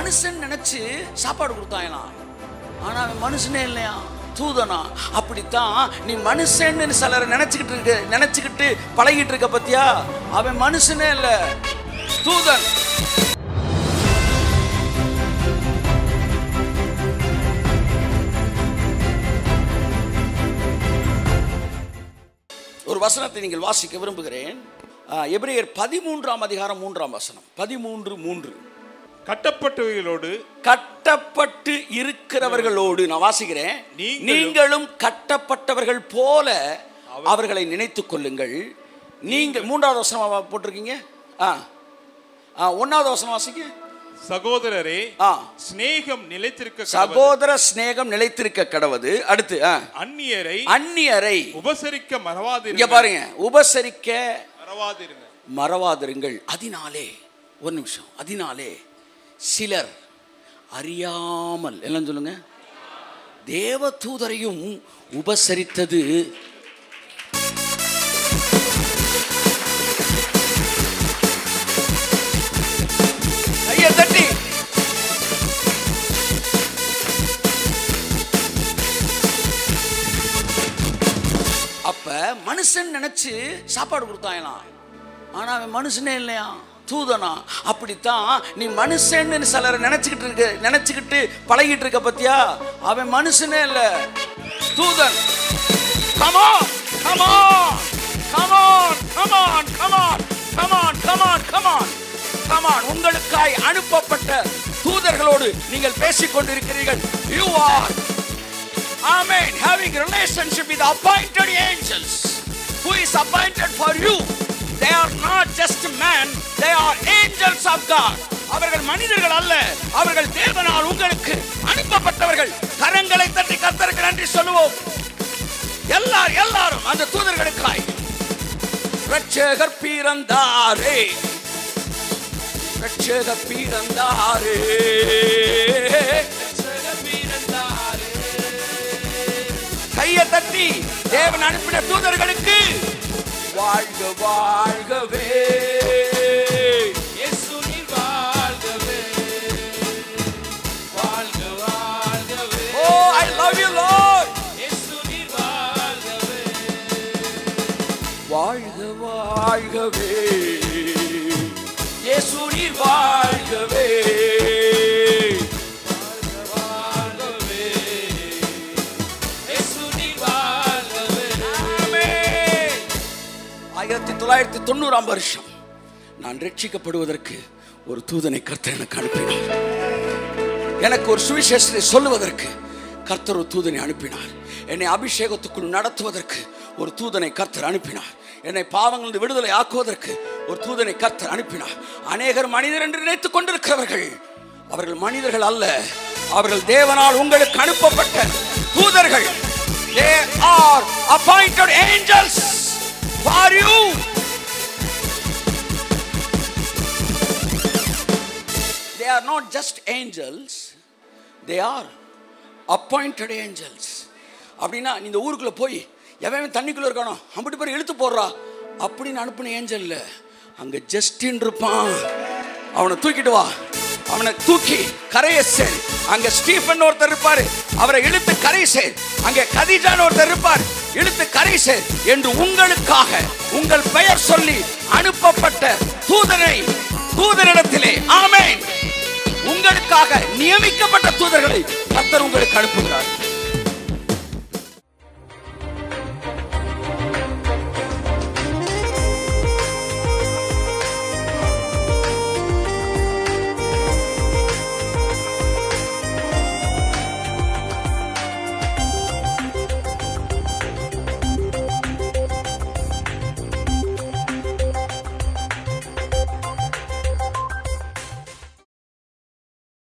மனுஷன் நினைச்சு சாப்பாடு கொடுத்தாங்களாம். ஆனா அவன் மனுஷனே இல்லையா, தூதனா. அப்படித்தான் நீ மனுஷன்னு சிலரை நினைச்சுக்கிட்டு பழகிட்டு இருக்க பத்தியா, அவன் மனுஷனே இல்ல, தூதன். ஒரு வசனத்தை நீங்கள் வாசிக்க விரும்புகிறேன். எபிரேயர் 13ஆம் அதிகாரம் 3ஆம் வசனம். 13:3. கட்டப்பட்டு இருக்கிறவர்களோடு நான் வாசிக்கிறேன். நீங்களும் கட்டப்பட்டவர்கள் போல அவர்களை நினைத்துக் கொள்ளுங்கள். நீங்கள் 3வது வசனம் போட்டிருக்கீங்க. 1வது வசனம் வாசிங்க. சகோதரரே, ஸ்நேகம் நிலைத்திருக்க சகோதர ஸ்நேகம் நிலைத்திருக்க கடவது. அடுத்து அந்நியரை உபசரிக்க மறவாதிருங்கள். இங்க பாருங்க, உபசரிக்க மறவாதிருங்கள். அதனாலே ஒரு நிமிஷம், அதனாலே சிலர் அறியாமல் எல்லாம் சொல்லுங்க, தேவ தூதரையும் உபசரித்தது. அப்ப மனுஷன் நினைச்சு சாப்பாடு கொடுத்தாங்களாம். ஆனா அவன் மனுஷனே இல்லையா, தூதனா. அப்படித்தான் நீ மனுஷன்னு சிலரை நினைச்சுக்கிட்டு பழகிட்டு இருக்க பத்தியா, அவன் மனுஷனே இல்ல, தூதன். Come on, come on, come on, come on, come on, come on, come on, come on, come on. உங்களுக்காய் அனுப்பப்பட்ட தூதர்களோடு நீங்கள் பேசிக் கொண்டிருக்கிறீர்கள். You are, amen, having a relationship with appointed angels. Who is appointed for you? They are not just men, they are angels of God. அவர்கள் மனிதர்கள் அல்ல, அவர்கள் தேவனால் உங்களுக்கு அனுப்பப்பட்டவர்கள். கரங்களை தட்டி கர்த்தருக்கு நன்றி சொல்லுவோம். எல்லாரும் அந்த தூதர்களுக்காய். ரட்சகர் பிறந்தாரே, ரட்சகர் பிறந்தாரே, கையை தட்டி தேவன் அனுப்பின தூதர்களுக்கு வாழ்க வாழ்கவே, இயேசு நீர் வாழ்கவே, வாழ்க வாழ்கவே. Oh, I love you Lord. இயேசு நீர் வாழ்கவே, வாழ்க வாழ்கவே, இயேசு நீர் வாழ்கவே, வாழ்க வாழ்கவே, இயேசு நீர் வாழ்கவே. ஆமென். 1990ஆம் வருஷம் நான் ரட்சிக்கப்படுவதற்கு ஒரு தூதனை கர்த்தர் எனக்கு அனுப்பினார். எனக்கு ஒரு சுவிசேஷத்தை சொல்லுவதற்கு கர்த்தர் ஒரு தூதனை அனுப்பினார். என்னை அபிஷேகத்துக்குள் நடத்துவதற்கு ஒரு தூதனை கர்த்தர் அனுப்பினார். என்னை பாவங்களிலிருந்து விடுதலை ஆக்குவதற்கு ஒரு தூதனை கர்த்தர் அனுப்பினார். அநேகர் மனிதர் என்று நினைத்துக் கொண்டிருக்கிறவர்கள், அவர்கள் மனிதர்கள் அல்ல, அவர்கள் தேவனால் உங்களுக்கு அனுப்பப்பட்ட தூதர்கள். They are appointed angels for you. They are not just angels, they are appointed angels. அப்படின்னா இந்த ஊருக்குள்ள போய் எவன் தண்ணிக்குள்ள இருக்கானோ அப்படி பேர் இழுத்து போடுறா அப்படின்னு அனுப்பின ஏஞ்சல் இல்ல. அங்க ஜஸ்டின் இருப்பான், அவனை தூக்கிட்டு வா, அவனை தூக்கி கரையை சேர். அங்க ஸ்டீஃபன் ஒருத்தர் இருப்பாரு, அவரை இழுத்து கரை சேர். அங்கே கதீஜான் ஒருத்தர் இருப்பார், இழுத்து கரை சேர் என்று உங்களுக்காக உங்கள் பெயர் சொல்லி அனுப்பப்பட்ட தூதரிடத்திலே, ஆமென், உங்களுக்காக நியமிக்கப்பட்ட தூதர்களை கர்த்தர் உங்களுக்கு அனுப்புகிறார்.